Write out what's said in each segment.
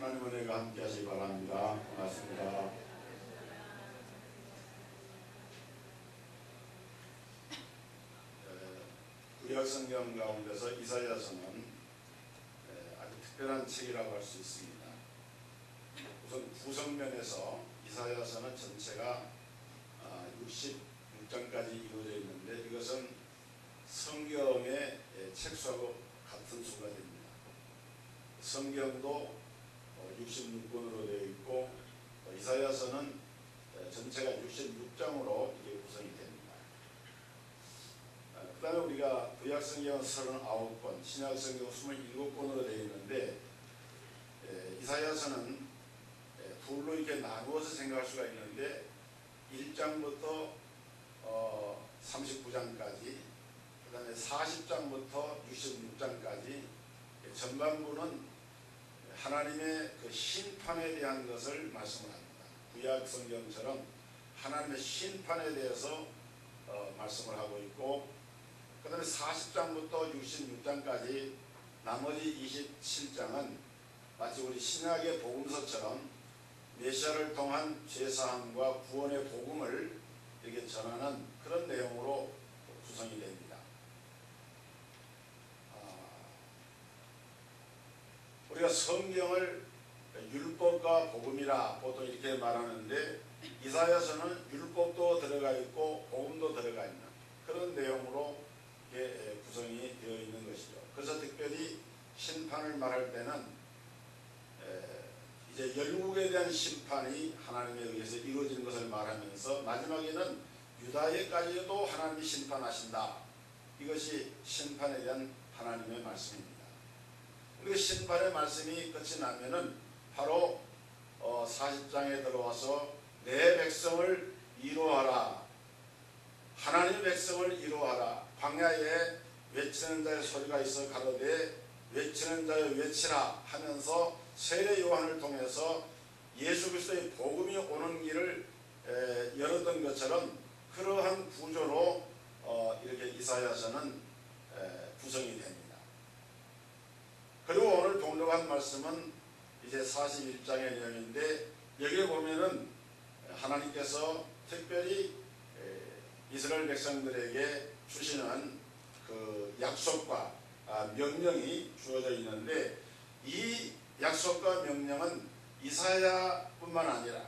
하나님 은혜가 함께 하시기 바랍니다. 반갑습니다. 구약 성경 가운데서 이사야서는 아주 특별한 책이라고 할 수 있습니다. 우선 구성면에서 이사야서는 전체가 66장까지 이루어져 있는데 이것은 성경의 책수하고 같은 수가 됩니다. 성경도 66권으로 되어 있고 이사야서는 전체가 66장으로 이게 구성이 됩니다. 그 다음에 우리가 구약성경은 39권, 신약성경은 27권으로 되어 있는데 이사야서는 둘로 이렇게 나누어서 생각할 수가 있는데 1장부터 39장까지 그 다음에 40장부터 66장까지 전반부는 하나님의 그 심판에 대한 것을 말씀을 합니다. 구약 성경처럼 하나님의 심판에 대해서 말씀을 하고 있고 그 다음에 40장부터 66장까지 나머지 27장은 마치 우리 신약의 복음서처럼 메시아를 통한 죄사함과 구원의 복음을 이렇게 전하는 그런 내용으로 구성이 됩니다. 우리가 성경을 율법과 복음이라 보통 이렇게 말하는데 이사야서는 율법도 들어가 있고 복음도 들어가 있는 그런 내용으로 구성이 되어 있는 것이죠. 그래서 특별히 심판을 말할 때는 이제 열국에 대한 심판이 하나님에 의해서 이루어지는 것을 말하면서 마지막에는 유다에까지도 하나님이 심판하신다. 이것이 심판에 대한 하나님의 말씀입니다. 그 심판의 말씀이 끝이 나면은 바로 40장에 들어와서 내 백성을 이루어하라. 하나님의 백성을 이루어하라. 광야에 외치는 자의 소리가 있어 가로되 외치는 자여 외치라 하면서 세례 요한을 통해서 예수 그리스도의 복음이 오는 길을 열었던 것처럼 그러한 구조로 이렇게 이사야서는 구성이 됩니다. 그리고 오늘 봉독한 말씀은 이제 41장의 내용인데 여기에 보면은 하나님께서 특별히 이스라엘 백성들에게 주시는 그 약속과 명령이 주어져 있는데 이 약속과 명령은 이사야뿐만 아니라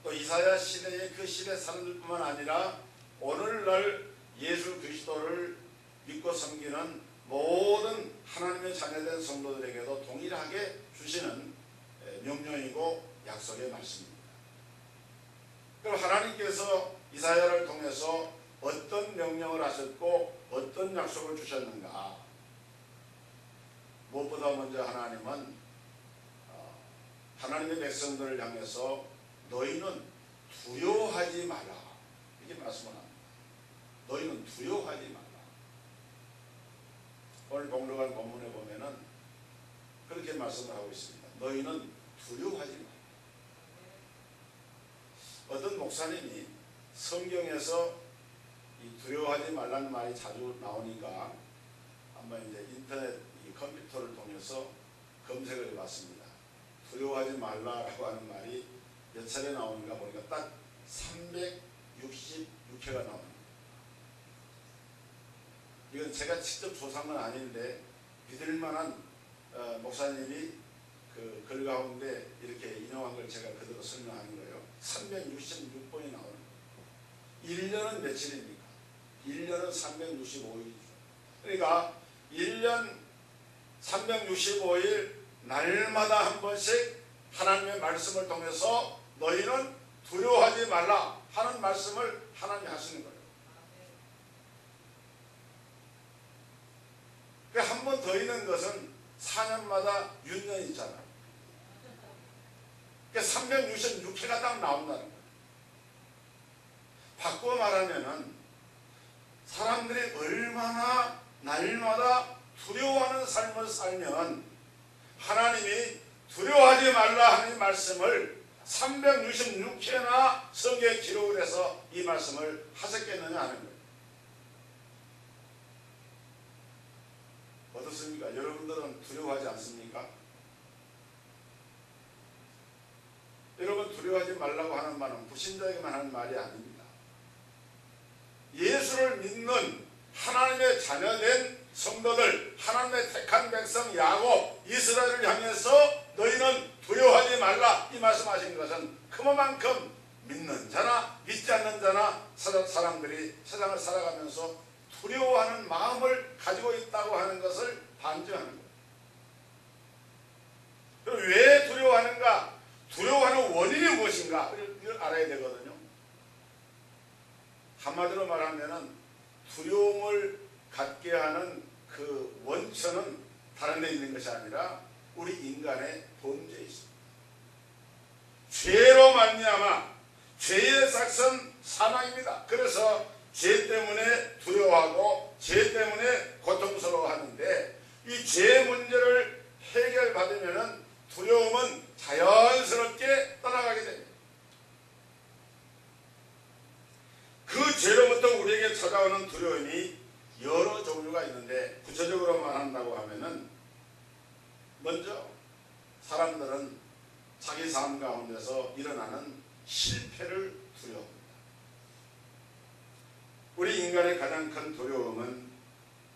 또 이사야 시대의 그 시대 사람들뿐만 아니라 오늘날 예수 그리스도를 믿고 섬기는 모든 하나님의 자녀된 성도들에게도 동일하게 주시는 명령이고 약속의 말씀입니다. 그럼 하나님께서 이사야를 통해서 어떤 명령을 하셨고 어떤 약속을 주셨는가? 무엇보다 먼저 하나님은 하나님의 백성들을 향해서 너희는 두려워하지 마라 이렇게 말씀을 합니다. 너희는 두려워하지 마라. 오늘 봉독한 본문에 보면은 그렇게 말씀을 하고 있습니다. 너희는 두려워하지 마라. 어떤 목사님이 성경에서 이 두려워하지 말라는 말이 자주 나오니까 한번 이제 인터넷 이 컴퓨터를 통해서 검색을 해봤습니다. 두려워하지 말라라고 하는 말이 몇 차례 나오는가 보니까 딱 366회가 나옵니다. 이건 제가 직접 조사한 건 아닌데 믿을만한 목사님이 그 글 가운데 이렇게 인용한 걸 제가 그대로 설명하는 거예요. 366번이 나오는 거예요. 1년은 며칠입니까? 1년은 365일이죠. 그러니까 1년 365일 날마다 한 번씩 하나님의 말씀을 통해서 너희는 두려워하지 말라 하는 말씀을 하나님이 하시는 거예요. 한 번 더 있는 것은 4년마다 윤년이 있잖아요. 366회가 딱 나온다는 거예요. 바꿔 말하면은 사람들이 얼마나 날마다 두려워하는 삶을 살면 하나님이 두려워하지 말라 하는 말씀을 366회나 성경에 기록을 해서 이 말씀을 하셨겠느냐 하는 거예요. 어떻습니까? 여러분들은 두려워하지 않습니까? 두려워하지 말라고 하는 말은 불신자에게만 하는 말이 아닙니다. 예수를 믿는 하나님의 자녀된 성도들, 하나님의 택한 백성 야곱, 이스라엘을 향해서 너희는 두려워하지 말라 이 말씀하신 것은 그만큼 믿는 자나 믿지 않는 자나 사람들이 세상을 살아가면서 두려워하는 마음을 가지고 있다고 하는 것을 반증하는 거예요. 그럼 왜 두려워하는가? 두려워하는 원인이 무엇인가? 이걸 알아야 되거든요. 한마디로 말하면 두려움을 갖게 하는 그 원천은 다른 데 있는 것이 아니라 우리 인간의 범죄에 있습니다. 죄로 말미암아 죄의 삭은 사망입니다. 그래서 죄 때문에 두려워하고 죄 때문에 고통스러워하는데 이 죄 문제를 해결받으면 두려움은 자연스럽게 떠나가게 됩니다. 그 죄로부터 우리에게 찾아오는 두려움이 여러 종류가 있는데 구체적으로 말한다고 하면은 먼저 사람들은 자기 삶 가운데서 일어나는 실패를 두려워합니다. 우리 인간의 가장 큰 두려움은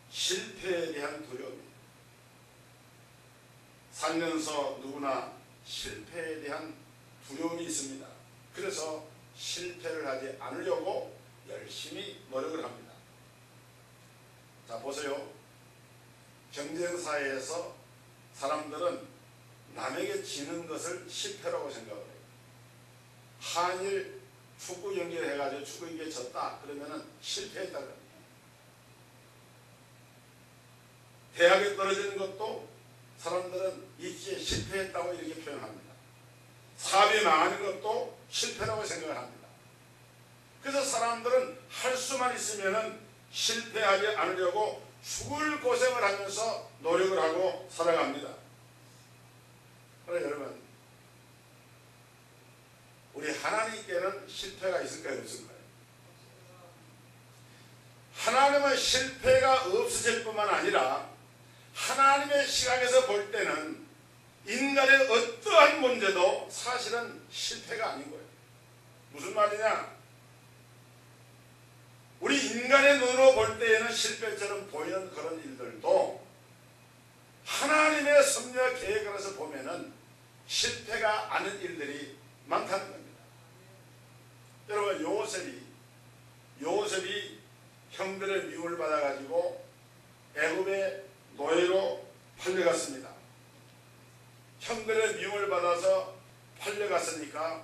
실패에 대한 두려움입니다. 살면서 누구나 실패에 대한 두려움이 있습니다. 그래서 실패를 하지 않으려고 열심히 노력을 합니다. 자, 보세요. 경쟁사회에서 사람들은 남에게 지는 것을 실패라고 생각을 해요. 한일 축구 경기를 해가지고 축구 경기에 졌다 그러면은 실패했다 그럽니다. 대학에 떨어지는 것도 사람들은 입시에 실패했다고 이렇게 표현합니다. 사업이 망하는 것도 실패라고 생각을 합니다. 그래서 사람들은 할 수만 있으면은 실패하지 않으려고 죽을 고생을 하면서 노력을 하고 살아갑니다. 그러나 여러분, 우리 하나님께는 실패가 있을까요? 없을까요? 하나님은 실패가 없으실 뿐만 아니라 하나님의 시각에서 볼 때는 인간의 어떠한 문제도 사실은 실패가 아닌 거예요. 무슨 말이냐? 우리 인간의 눈으로 볼 때에는 실패처럼 보이는 그런 일들도 하나님의 섭리와 계획 안에서 보면은 실패가 아닌 일들이 많다는 겁니다. 여러분, 요셉이 형들의 미움을 받아가지고 애굽의 노예로 팔려갔습니다. 형들의 미움을 받아서 팔려갔으니까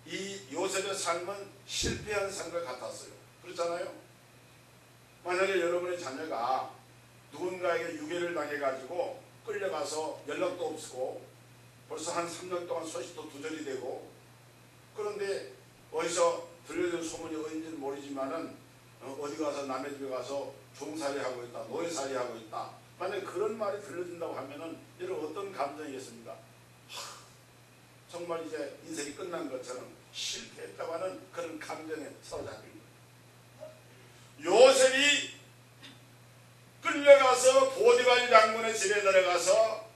이 요셉의 삶은 실패한 삶과 같았어요. 그렇잖아요. 만약에 여러분의 자녀가 누군가에게 유괴를 당해가지고 끌려가서 연락도 없고 벌써 한 3년 동안 소식도 두절이 되고, 그런데 어디서 들려진 소문이 어딘지는 모르지만은 어디 가서 남의 집에 가서 종살이 하고 있다, 노예살이 하고 있다. 만약에 그런 말이 들려진다고 하면은 여러분 어떤 감정이겠습니까? 정말 이제 인생이 끝난 것처럼 실패했다고 하는 그런 감정에 사로잡힌 거예요. 요셉이 끌려가서 보디발 장군의 집에 들어가서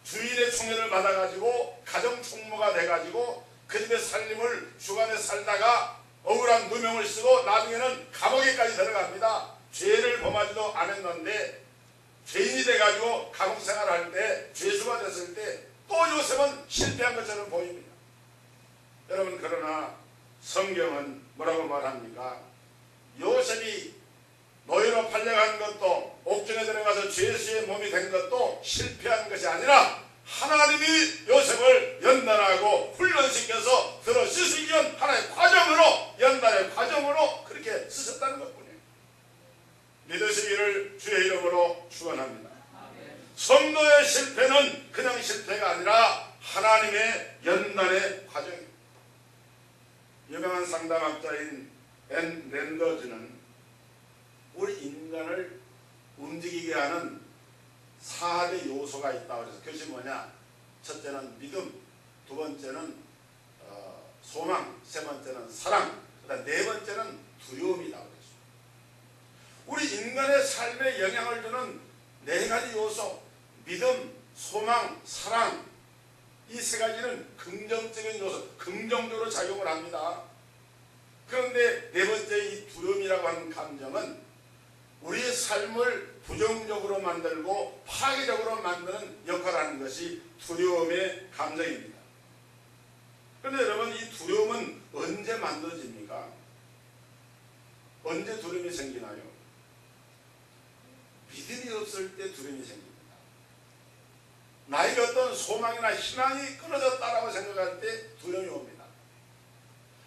주일의 총애를 받아가지고 가정 총무가 돼가지고 그 집의 살림을 주간에 살다가 억울한 누명을 쓰고 나중에는 감옥에까지 들어갑니다. 죄를 범하지도 않았는데 죄인이 돼가지고 감옥 생활할 때, 죄수가 됐을 때 또 요셉은 실패한 것처럼 보입니다. 여러분, 그러나 성경은 뭐라고 말합니까? 요셉이 노예로 팔려간 것도, 옥중에 들어가서 죄수의 몸이 된 것도 실패한 것이 아니라 하나님이 요셉을 연단하고 훈련시켜서 들어 쓰시기 위한 하나의 과정으로, 연단의 과정으로 그렇게 쓰셨다는 것뿐이에요. 믿으시기를 주의 이름으로 축원합니다. 성도의 실패는 그냥 실패가 아니라 하나님의 연단의 과정입니다. 유명한 상담학자인 앤 랜더즈는 우리 인간을 움직이게 하는 4대 요소가 있다고 해서 그것이 뭐냐? 첫째는 믿음, 두 번째는 소망, 세 번째는 사랑, 그다음 네 번째는 두려움이라고 했습니다. 우리 인간의 삶에 영향을 주는 네 가지 요소, 믿음, 소망, 사랑, 이 세 가지는 긍정적인 요소, 긍정적으로 작용을 합니다. 그런데 네 번째 이 두려움이라고 하는 감정은 우리의 삶을 부정적으로 만들고 파괴적으로 만드는 역할을 하는 것이 두려움의 감정입니다. 그런데 여러분, 이 두려움은 언제 만들어집니까? 언제 두려움이 생기나요? 믿음이 없을 때 두려움이 생깁니다. 나에게 어떤 소망이나 희망이 끊어졌다라고 생각할 때 두려움이 옵니다.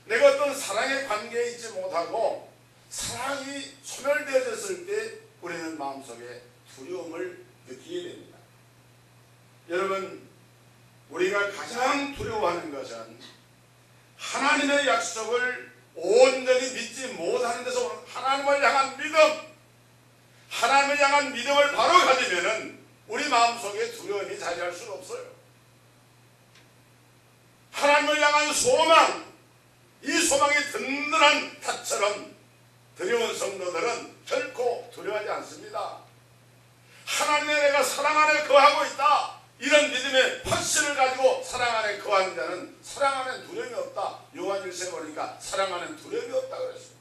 내가 어떤 사랑의 관계에 있지 못하고 사랑이 소멸되어졌을 때 우리는 마음속에 두려움을 느끼게 됩니다. 여러분, 우리가 가장 두려워하는 것은 하나님의 약속을 온전히 믿지 못하는 데서 하나님을 향한 믿음, 하나님을 향한 믿음을 바로 가지면은 우리 마음속에 두려움이 자리할 수가 없어요. 하나님을 향한 소망, 이 소망이 든든한 탑처럼 두려운 성도들은 결코 두려워하지 않습니다. 하나님의 내가 사랑 안에 거하고 있다, 이런 믿음의 확신을 가지고 사랑 안에 거하는 자는 사랑 안에 두려움이 없다. 요한 1세 보니까 사랑 안에 두려움이 없다 그랬습니다.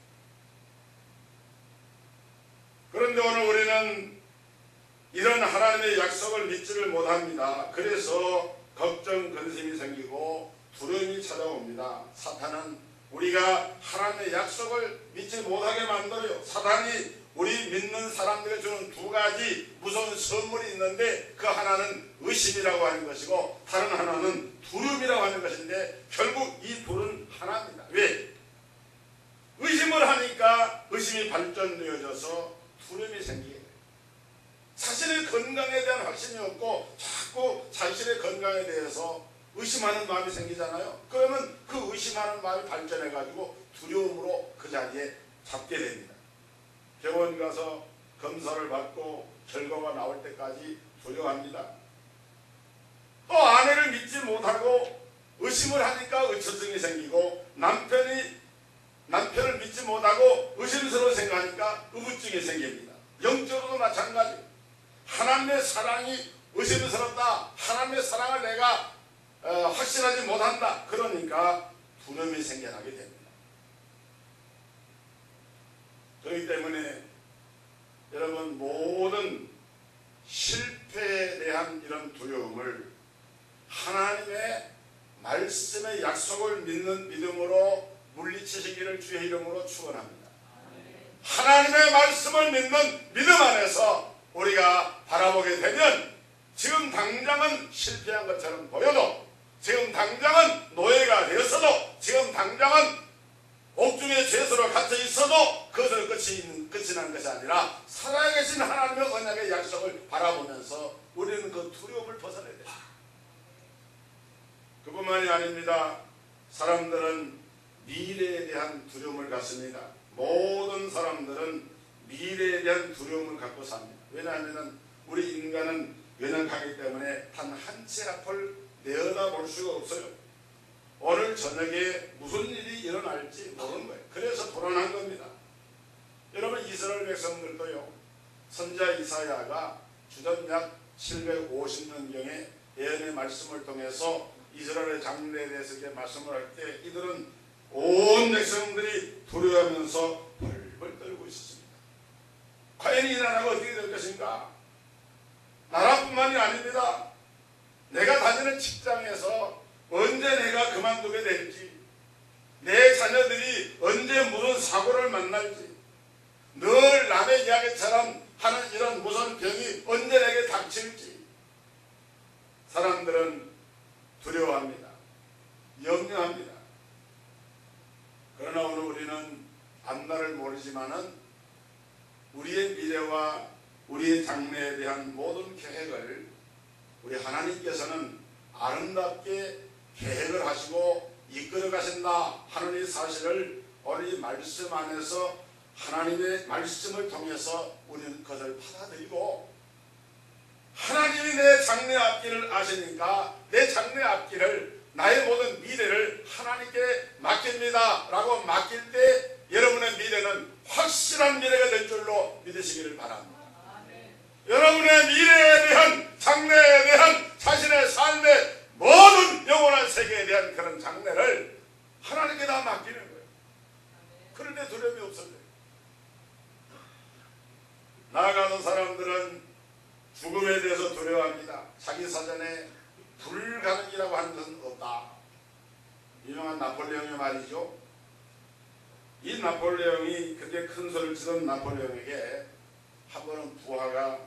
그런데 오늘 우리는 이런 하나님의 약속을 믿지를 못합니다. 그래서 걱정, 근심이 생기고 두려움이 찾아옵니다. 사탄은 우리가 하나님의 약속을 믿지 못하게 만들어요. 사탄이 우리 믿는 사람들에게 주는 두 가지 무서운 선물이 있는데, 그 하나는 의심이라고 하는 것이고 다른 하나는 두려움이라고 하는 것인데, 결국 이 둘은 하나입니다. 왜? 의심을 하니까 의심이 발전되어져서 두려움이 생기게 돼요. 자신의 건강에 대한 확신이 없고 자꾸 자신의 건강에 대해서 의심하는 마음이 생기잖아요. 그러면 그 의심하는 마음이 발전해가지고 두려움으로 그 자리에 잡게 됩니다. 병원 가서 검사를 받고 결과가 나올 때까지 두려워합니다. 또 아내를 믿지 못하고 의심을 하니까 의처증이 생기고, 남편을 믿지 못하고 의심스러워 생각하니까 의부증이 생깁니다. 영적으로도 마찬가지. 하나님의 사랑이 의심스럽다, 하나님의 사랑을 내가 확신하지 못한다, 그러니까 두려움이 생겨나게 됩니다. 그렇기 때문에 여러분, 모든 실패에 대한 이런 두려움을 하나님의 말씀의 약속을 믿는 믿음으로 물리치시기를 주의 이름으로 축원합니다. 하나님의 말씀을 믿는 믿음 안에서 우리가 바라보게 되면 지금 당장은 실패한 것처럼 보여도, 지금 당장은 노예가 되었어도, 지금 당장은 옥중의 죄수로 갇혀 있어도 그것을 끝이 난 것이 아니라 살아계신 하나님의 언약의 약속을 바라보면서 우리는 그 두려움을 벗어내야 됩니다. 그뿐만이 아닙니다. 사람들은 미래에 대한 두려움을 갖습니다. 모든 사람들은 미래에 대한 두려움을 갖고 삽니다. 왜냐하면 우리 인간은 연약하기 때문에 단 한 치 앞을 내어다볼 수가 없어요. 오늘 저녁에 무슨 일이 일어날지 모르는 거예요. 그래서 불안한 겁니다. 여러분, 이스라엘 백성들도요, 선지자 이사야가 주전 약 750년경에 예언의 말씀을 통해서 이스라엘의 장래에 대해서 이렇게 말씀을 할 때 이들은 온 백성들이 두려워하면서 벌벌 떨고 있었습니다. 과연 이 나라가 어떻게 될 것인가? 나라뿐만이 아닙니다. 내가 다니는 직장에서 언제 내가 그만두게 될지, 내 자녀들이 언제 무슨 사고를 만날지, 늘 남의 이야기처럼 하는 이런 무서운 병이 언제 내게 닥칠지 사람들은 두려워합니다. 염려합니다. 그러나 오늘 우리는 앞날을 모르지만은 우리의 미래와 우리의 장래에 대한 모든 계획을 우리 하나님께서는 아름답게 계획을 하시고 이끌어 가신다 하는 이 사실을 오늘 이 말씀 안에서 하나님의 말씀을 통해서 우리는 그것을 받아들이고, 하나님이 내 장래 앞길을 아시니까 내 장래 앞길을, 나의 모든 미래를 하나님께 맡깁니다 라고 맡길 때 여러분의 미래는 확실한 미래가 될 줄로 믿으시기를 바랍니다. 여러분의 미래에 대한, 장래에 대한 자신의 삶의 모든 나라에 대한 그런 장래를 하나님께 다 맡기는 거예요. 그런데 두려움이 없어져요. 나아가는 사람들은 죽음에 대해서 두려워합니다. 자기 사전에 불가능이라고 하는 것은 없다. 유명한 나폴레옹의 말이죠. 이 나폴레옹이 그때 큰 소리를 치던 나폴레옹에게 한 번은 부하가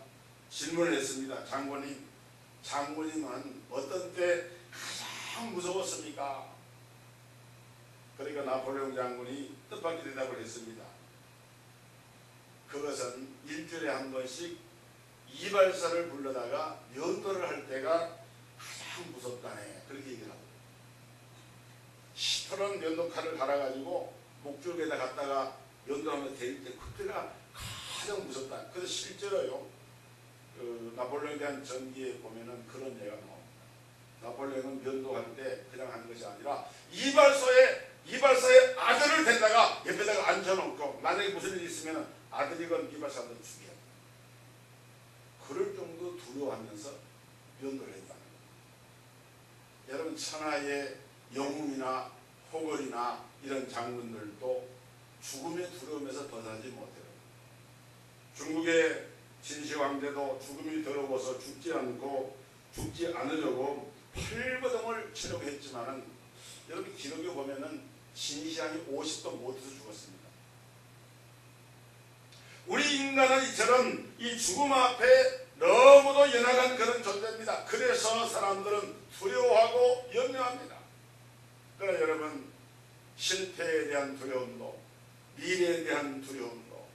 질문을 했습니다. 장군님은 어떤 때 가장 무서웠습니까? 그러니까 나폴레옹 장군이 뜻밖의 대답을 했습니다. 그것은 일주일에 한 번씩 이발사를 불러다가 면도를 할 때가 가장 무섭다네. 그렇게 얘기를 하고 시퍼런 면도칼을 갈아가지고 목줄기에다 갖다가 면도하면 데일 때 그때가 가장 무섭다. 그래서 실제로요, 그 나폴레옹에 대한 전기에 보면은 그런 예가 나옵니다. 나폴레옹은 면도할 때 그냥 하는 것이 아니라 이발사의 아들을 데다가 옆에다가 앉혀놓고 만약에 무슨 일이 있으면 아들이건 이발사한테 죽여. 그럴 정도 두려워하면서 면도를 했다는 거예요. 여러분, 천하의 영웅이나 호걸이나 이런 장군들도 죽음의 두려움에서 벗어나지 못해요. 중국의 진시황제도 죽음이 더러워서 죽지 않으려고 팔버둥을 치려고 했지만은, 여러분 기록에 보면은 진시황이 50도 못해서 죽었습니다. 우리 인간은 이처럼 이 죽음 앞에 너무도 연약한 그런 존재입니다. 그래서 사람들은 두려워하고 염려합니다. 그러나 여러분, 실패에 대한 두려움도, 미래에 대한 두려움도,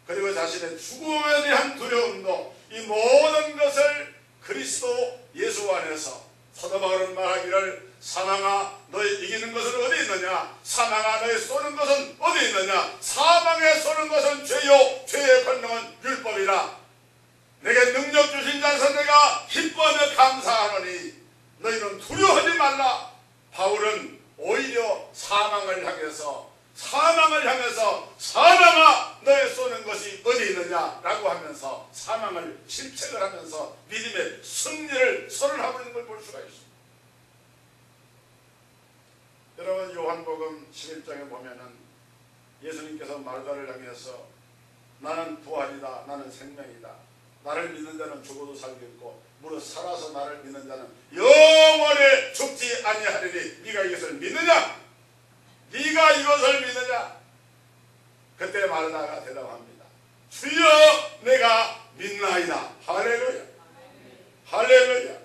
그리고 자신의 죽음에 대한 두려움도, 이 모든 것을 그리스도 예수 안에서, 사도 바울은 말하기를 사망아 너의 이기는 것은 어디 있느냐, 사망아 너의 쏘는 것은 어디 있느냐, 사망에 쏘는 것은 죄요 죄의 권능은 율법이라. 내게 능력 주신 자에서 내가 기뻐하며 감사하노니 너희는 두려워하지 말라. 바울은 오히려 사망을 향해서 사망아 너의 쏘는 것이 어디 있느냐 라고 하면서 사망을 실책을 하면서 믿음의 승리를 선언하고 있는 걸 볼 수가 있습니다. 여러분, 요한복음 11장에 보면은 예수님께서 마르다를 향해서 나는 부활이다, 나는 생명이다, 나를 믿는 자는 죽어도 살겠고 무릇 살아서 나를 믿는 자는 영원히 죽지 아니하리니 네가 이것을 믿느냐? 네가 이것을 믿느냐? 그때 마르다가 대답합니다. 주여 내가 믿나이다. 할렐루야. 할렐루야.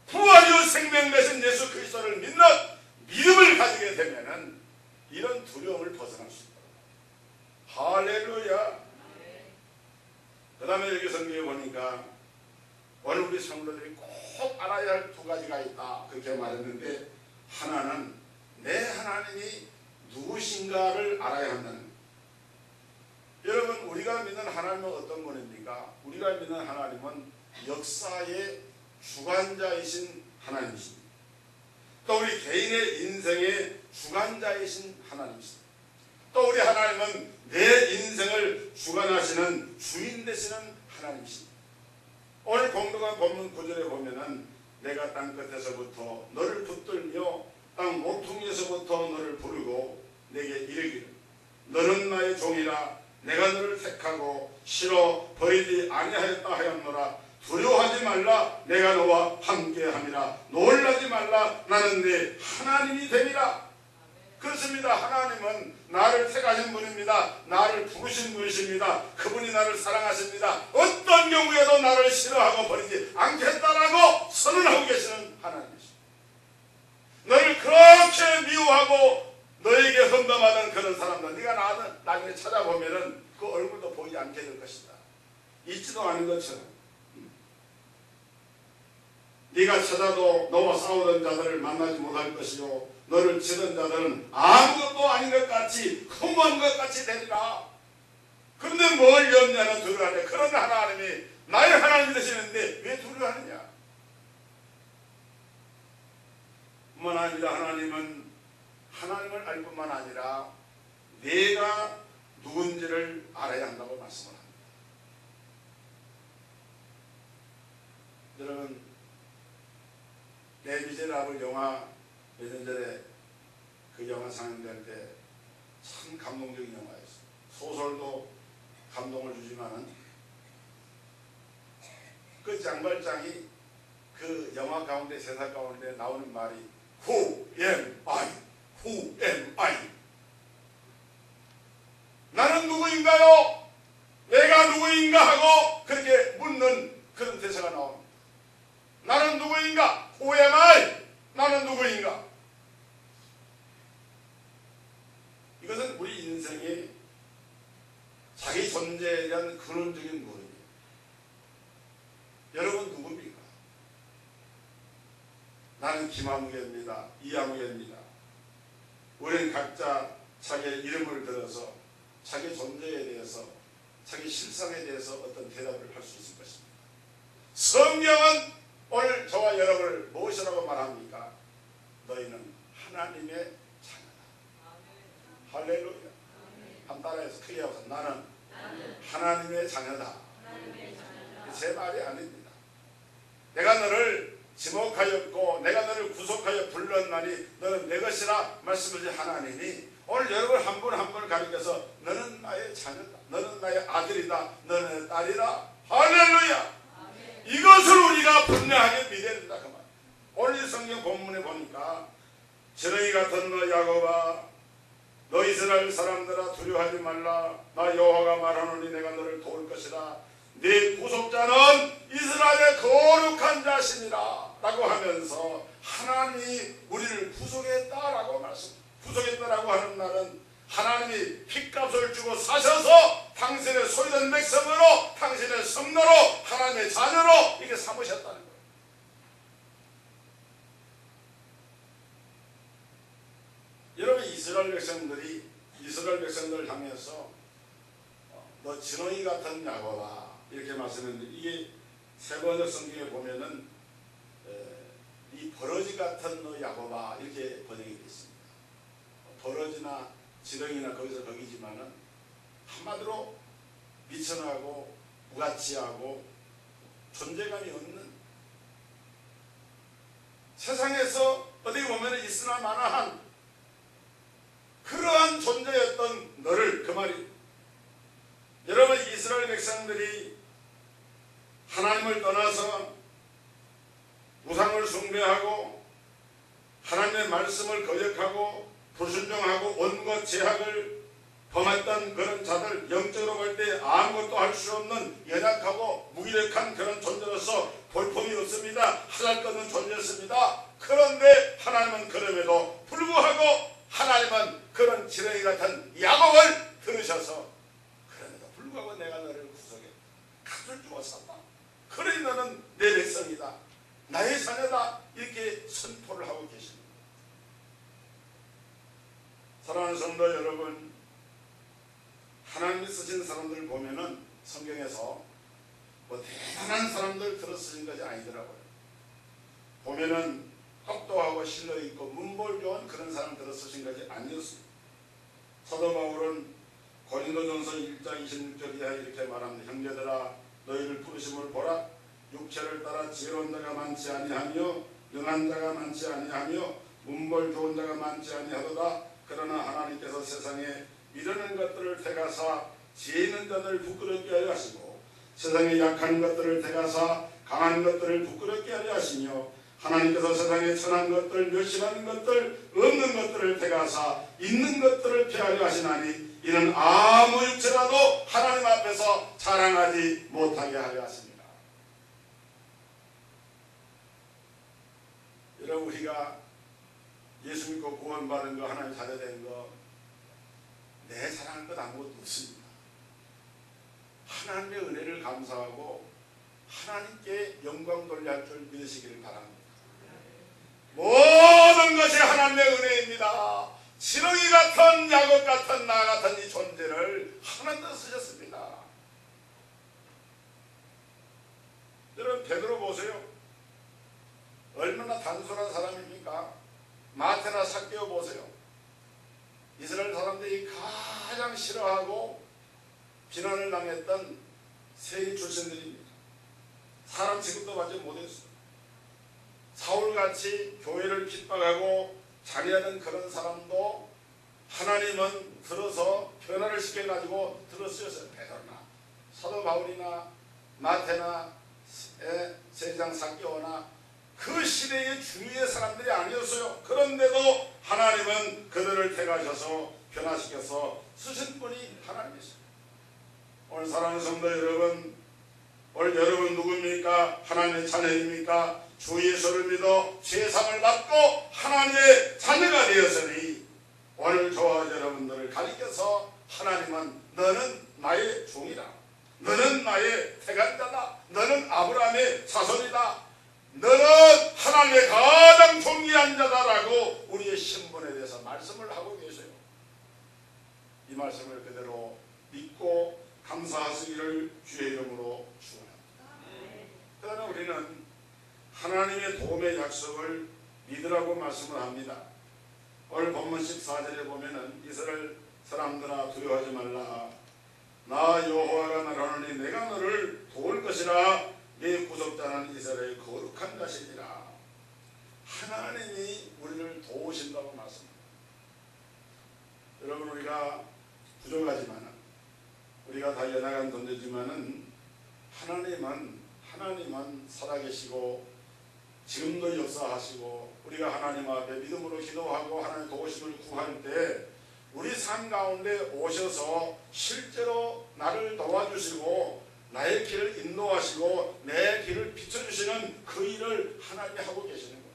부활이요 생명 되신 예수 그리스도를 믿는 믿음을 가지게 되면은 이런 두려움을 벗어날 수 있다. 할렐루야. 그 다음에 여기 성경에 보니까 오늘 우리 성도들이 꼭 알아야 할 두 가지가 있다 그렇게 말했는데, 하나는 내 하나님이 누구신가를 알아야 한다는. 여러분, 우리가 믿는 하나님은 어떤 분입니까? 우리가 믿는 하나님은 역사의 주관자이신 하나님이십니다. 또 우리 개인의 인생의 주관자이신 하나님이십니다. 또 우리 하나님은 내 인생을 주관하시는 주인 되시는 하나님이십니다. 오늘 공동한 본문 9절에 보면은 내가 땅 끝에서부터 너를 붙들며 땅 모퉁이에서부터 너를 부르고 내게 이르기를 너는 나의 종이라 내가 너를 택하고 실어 버리지 아니하였다 하였노라. 두려워하지 말라. 내가 너와 함께함이라. 놀라지 말라. 나는 네 하나님이 됨이라. 그렇습니다. 하나님은 나를 택하신 분입니다. 나를 부르신 분이십니다. 그분이 나를 사랑하십니다. 어떤 경우에도 나를 싫어하고 버리지 않겠다라고 선언하고 계시는 하나님이십니다. 너를 그렇게 미워하고 너에게 험담하던 그런 사람들, 네가 나중에 찾아보면은 그 얼굴도 보이지 않게 될 것이다. 있지도 않은 것처럼. 네가 찾아도 너와 싸우던 자들을 만나지 못할 것이요 너를 치던 자들은 아무것도 아닌 것 같이 허무한 것 같이 되리라. 그런데 뭘 염려하냐 두려워하냐. 그런 하나님이 나의 하나님이 되시는데 왜 두려워하느냐. 뿐만 아니라 하나님은 하나님을 알 뿐만 아니라 내가 누군지를 알아야 한다고 말씀을 합니다. 여러분, 레미제라블 영화 몇 년 전에 그 영화 상영될 때 참 감동적인 영화였어요. 소설도 감동을 주지만은 그 장발장이 그 영화 가운데 세상 가운데 나오는 말이 Who am I? Who am I? 나는 누구인가요? 내가 누구인가 하고 그렇게 묻는 그런 대사가 나옵니다. 나는 누구인가? Who am I? 나는 누구인가? 이것은 우리 인생의 자기 존재에 대한 근원적인 물음이에요. 여러분 누굽니까? 나는 김한무개입니다. 이한무개입니다. 우리는 각자 자기의 이름을 들어서 자기 존재에 대해서 자기 실상에 대해서 어떤 대답을 할 수 있을 것입니다. 성경은 오늘 저와 여러분을 무엇이라고 말합니까? 너희는 하나님의 자녀다. 할렐루야. 한 따라해서 크게 하고서 나는 하나님의 자녀다. 제 말이 아닙니다. 내가 너를 지목하였고 내가 너를 구속하여 불렀나니 너는 내 것이라 말씀하신 하나님이 오늘 여러분 한 분 한 분을 가리켜서 너는 나의 자녀다. 너는 나의 아들이다. 너는 내 딸이다. 할렐루야. 이것을 우리가 분명하게 믿어야 된다. 그 말. 오늘 이 성경 본문에 보니까 지렁이 같은 너 야곱아 너 이스라엘 사람들아 두려워하지 말라. 나 여호와가 말하노니 내가 너를 도울 것이라. 네 구속자는 이스라엘의 거룩한 자신이라 라고 하면서 하나님이 우리를 구속했다라고 구속했다라고 하는 말은 하나님이 핏값을 주고 사셔서 당신의 소유된 백성으로 당신의 성도로 하나님의 자녀로 이렇게 삼으셨다는 거예요. 여러분 이스라엘 백성들을 향해서 너 지렁이 같은 야곱아 이렇게 말씀했는데 이게 세번역 성경에 보면은 이 버러지 같은 너 야곱아 이렇게 번역이 되어 있습니다. 버러지나 지렁이나 거기서 거기지만은 한마디로 미천하고 무가치하고 존재감이 없는 세상에서 어떻게 보면 있으나 마나한 그러한 존재였던 너를 그 말이 여러분 이스라엘 백성들이 하나님을 떠나서 우상을 숭배하고 하나님의 말씀을 거역하고 불순종하고 온갖 죄악을 범했던 그런 자들 영적으로 볼 때 아무것도 할 수 없는 연약하고 무기력한 그런 존재로서 볼품이 없습니다. 하잘 것 없는 존재였습니다. 그런데 하나님은 그럼에도 불구하고 하나님은 그런 지렁이 같은 야곱을 들으셔서 그럼에도 불구하고 내가 너를 구속해 값을 주고 샀다. 그러니 너는 내 백성이다. 나의 자녀다. 이렇게 선포를 하고 계십니다. 사랑하는 성도 여러분, 하나님이 쓰신 사람들을 보면은 성경에서 뭐 대단한 사람들 들어 쓰신 것이 아니더라고요. 보면은 합도하고 실력 있고 문벌 좋은 그런 사람 들어 쓰신 것이 아니었습니다. 사도 바울은 고린도전서 1장 26절 이하에 이렇게 말합니다. 형제들아 너희를 부르심을 보라. 육체를 따라 지혜로운 자가 많지 아니하며 능한 자가 많지 아니하며 문벌 좋은 자가 많지 아니하도다. 그러나 하나님께서 세상에 이르는 것들을 택하사 지혜 있는 자들을 부끄럽게 하려 하시고 세상에 약한 것들을 택하사 강한 것들을 부끄럽게 하려 하시며 하나님께서 세상에 천한 것들 멸시하는 것들 없는 것들을 택하사 있는 것들을 폐하려 하시나니 이는 아무 육체라도 하나님 앞에서 자랑하지 못하게 하려 하십니다. 여러분 우리가 예수 믿고 구원받은 거 하나님 자녀된 거 내 자랑할 것 아무것도 없습니다. 하나님의 은혜를 감사하고 하나님께 영광 돌려 할 줄 믿으시기를 바랍니다. 모든 것이 하나님의 은혜입니다. 지렁이 같은 야곱 같은 나 같은 이 존재를 하나님께서 쓰셨습니다. 여러분 베드로 보세요. 얼마나 단순한 사람입니까? 마태나 삭개오 보세요. 이스라엘 사람들이 가장 싫어하고 비난을 당했던 세리 출신들입니다. 사람 취급도 받지 못했어요. 사울같이 교회를 핍박하고 자리하는 그런 사람도 하나님은 들어서 변화를 시켜가지고 들어쓰였어요. 베드로나 사도 바울이나 마태나 세리장 사개오나 그 시대의 주위의 사람들이 아니었어요. 그런데도 하나님은 그들을 택하셔서 변화시켜서 쓰신 분이 하나님이십니다. 오늘 사랑하는 성도 여러분, 오늘 여러분 누굽니까? 하나님의 자녀입니까? 주 예수를 믿어 죄상을 받고 하나님의 자녀가 되었으니 오늘 저와 여러분들을 가리켜서 하나님은 너는 나의 종이다, 너는 나의 택한 자다, 너는 아브라함의 자손이다, 너는 하나님의 가장 존귀한 자다라고 우리의 신분에 대해서 말씀을 하고 계세요. 이 말씀을 그대로 믿고 감사하시기를 주의 이름으로 축원합니다. 그러나 우리는 하나님의 도움의 약속을 믿으라고 말씀을 합니다. 오늘 본문 14절에 보면은 이스라엘 사람들아 두려워하지 말라. 나 여호와가 말하노니 내가 너를 도울 것이라. 네 구속자는 이스라엘의 거룩한 자시니라. 하나님이 우리를 도우신다고 말씀합니다. 여러분, 우리가 부족하지만 우리가 다 연약한 존재지만은 하나님은 살아계시고 지금도 역사하시고 우리가 하나님 앞에 믿음으로 기도하고 하나님의 도우심을 구할 때 우리 삶 가운데 오셔서 실제로 나를 도와주시고 나의 길을 인도하시고 내 길을 비춰주시는 그 일을 하나님이 하고 계시는 거예요.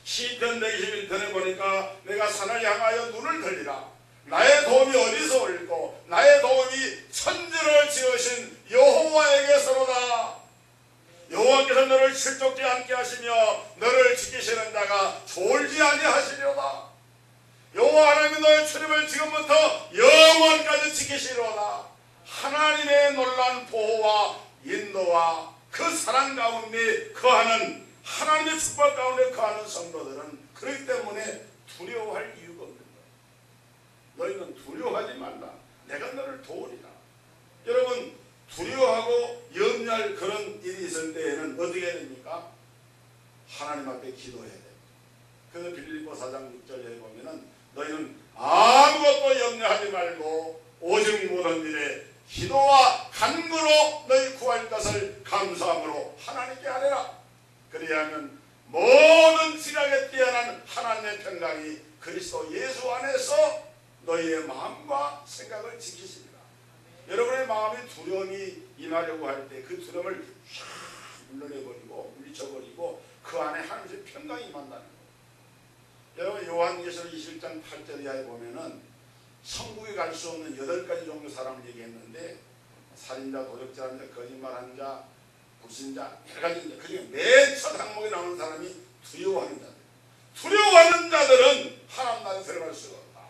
시편 121편에 보니까 내가 산을 향하여 눈을 들리라. 나의 도움이 어디서 올고 나의 도움이 천지를 지으신 여호와에게서로다. 여호와께서 너를 실족지 않게 하시며 너를 지키시는 자가 졸지 아니하시려다. 여호와 하나님이 너의 출입을 지금부터 영원까지 지키시려다. 하나님의 놀라운 보호와 인도와 그 사랑 가운데 거하는 하나님의 축복 가운데 거하는 성도들은 그렇기 때문에 두려워할 이유가 없는 거예요. 너희는 두려워하지 말라. 내가 너를 도우리라. 여러분, 두려워하고 염려할 그런 일이 있을 때에는 어떻게 해야 됩니까? 하나님 앞에 기도해야 됩니다. 그래서 빌립보 4장 6절에 보면은 너희는 아무것도 염려하지 말고 오직 모든 일에 기도와 간구로 너희 구할 것을 감사함으로 하나님께 아뢰라. 그리하면 모든 지각에 뛰어난 하나님의 평강이 그리스도 예수 안에서 너희의 마음과 생각을 지키시리라. 여러분의 마음에 두려움이 임하려고 할 때 그 두려움을 쫙 물러내버리고 물리쳐버리고 그 안에 하나님의 평강이 임한다는 거예요. 여러분, 요한계시록 21장 8절 이하에 보면은 천국에 갈 수 없는 8가지 종류 사람을 얘기했는데 살인자, 도적자, 거짓말하는 자, 불신자, 8가지. 그 중에 맨 첫 항목에 나오는 사람이 두려워하는 자들. 두려워하는 자들은 하나님 나라에 들어갈 수가 없다.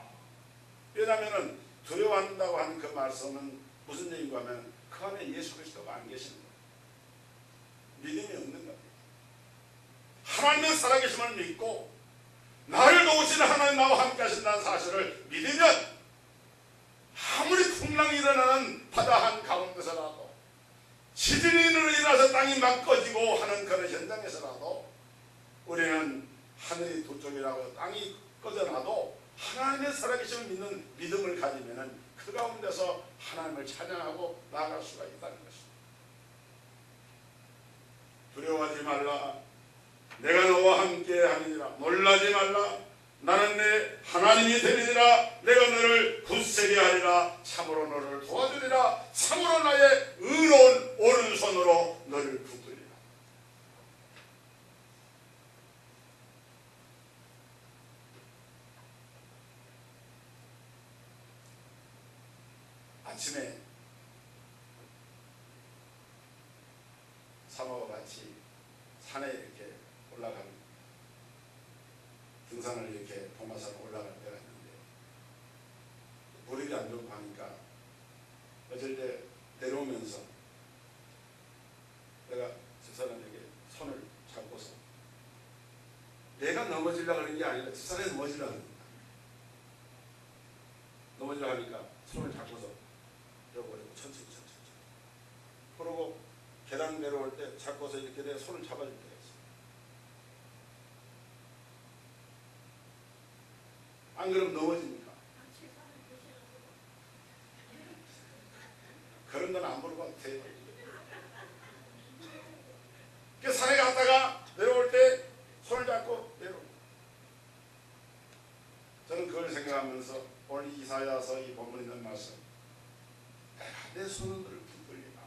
왜냐하면 두려워한다고 하는 그 말씀은 무슨 얘기인가 하면 그 안에 예수 그리스도가 안 계시는 거예요. 믿음이 없는 겁니다. 하나님의 살아계심을 믿고 나를 도우시는 하나님 나와 함께 하신다는 사실을 믿으면 아무리 풍랑이 일어나는 바다 한가운데서라도 지진이 일어나서 땅이 막 꺼지고 하는 그런 현장에서라도 우리는 하늘이 두 쪽이라고 땅이 꺼져나도 하나님의 살아계심을 믿는 믿음을 가지면 그 가운데서 하나님을 찬양하고 나아갈 수가 있다는 것입니다. 두려워하지 말라. 내가 너와 함께 하느니라. 놀라지 말라. 나는 내 하나님이 되리니라. 내가 너를 굳세게 하리라. 참으로 너를 도와주리라. 참으로 나의 의로운 오른손으로 너를 붙들리라. 아침에 사모와 같이 산에 이렇게 올라가는 등산을 이렇게 동마산을 올라갈 때가 있는데 무릎이 안 좋고 하니까 어쩔 때 내려오면서 내가 저 사람에게 손을 잡고서 내가 넘어지려고 하는 게 아니라 저 사람이 넘어지려고 하는 거야. 넘어지려고 하니까 손을 잡고서 여보려고 천천히 그러고 계단 내려올 때 잡고서 이렇게 내 손을 잡아줄 때가 있어. 안 그러면 넘어집니까? 그런 건 안 부르고 돼요. 그 산에 갔다가 내려올 때 손을 잡고 내려옵니다. 저는 그걸 생각하면서 오늘 이사야서 이 본문에 있는 말씀, 내 손을 붙들리라.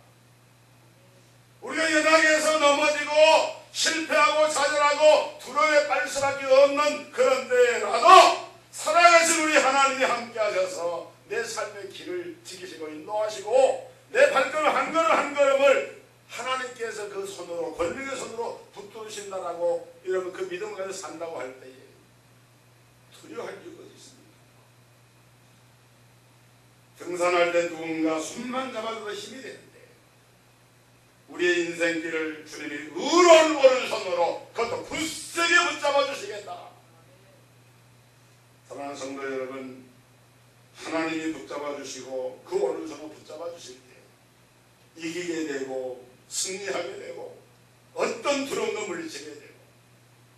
우리가 연약해서 넘어지고 실패하고 좌절하고 두려움에 빠질 수밖에 없는 그런 때라도 살아가신 우리 하나님이 함께 하셔서 내 삶의 길을 지키시고 인도하시고 내 발걸음 한 걸음 한 걸음을 하나님께서 그 손으로 권능의 손으로 붙드신다라고 이러면 그 믿음을 가지고 산다고 할 때에 두려워할 이유가 어디 있습니까? 등산할 때 누군가 손만 잡아줘도 힘이 되는데 우리의 인생길을 주님이 의로운 오른손으로 그것도 굳세게 붙잡아 주시겠다. 사랑하는 성도 여러분, 하나님이 붙잡아 주시고 그 오른손으로 붙잡아 주실 때 이기게 되고 승리하게 되고 어떤 두려움도 물리치게 되고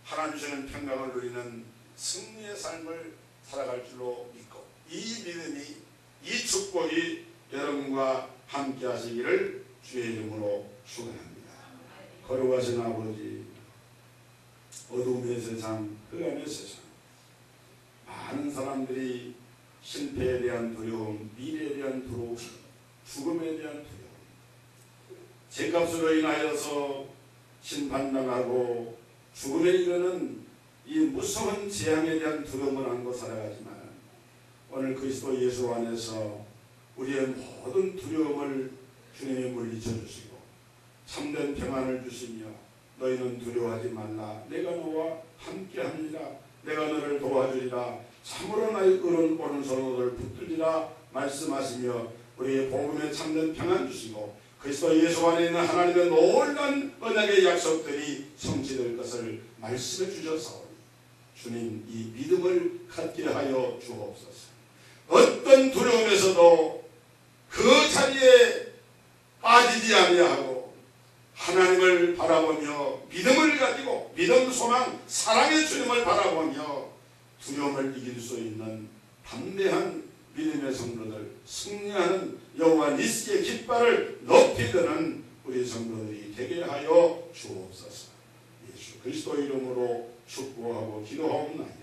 하나님 주시는 평강을 누리는 승리의 삶을 살아갈 줄로 믿고 이 믿음이 이 축복이 여러분과 함께 하시기를 주의 이름으로 축원합니다. 거룩하신 아버지, 어두움의 세상, 흑암의 세상, 많은 사람들이 실패에 대한 두려움, 미래에 대한 두려움, 죽음에 대한 두려움, 죄값으로 인하여서 심판당하고 죽음에 이르는 이 무서운 재앙에 대한 두려움을 안고 살아가지만 오늘 그리스도 예수 안에서 우리의 모든 두려움을 주님이 물리쳐 주시고 참된 평안을 주시며 너희는 두려워하지 말라. 내가 너와 함께하니라. 내가 너를 도와주리라. 참으로 나의 의로운 오른손으로 너를 붙들리라 말씀하시며 우리의 복음에 참된 평안 주시고 그리스도 예수 안에 있는 하나님의 놀라운 언약의 약속들이 성취될 것을 말씀해 주셔서 주님 이 믿음을 갖게 하여 주옵소서. 어떤 두려움에서도 그 자리에 빠지지 아니하고 하나님을 바라보며 믿음을 가지고 믿음, 소망, 사랑의 주님을 바라보며 두려움을 이길 수 있는 담대한 믿음의 성도들, 승리하는 여호와 니스의 깃발을 높이 드는 우리 성도들이 되게 하여 주옵소서. 예수 그리스도 이름으로 축복하고 기도하옵나이다.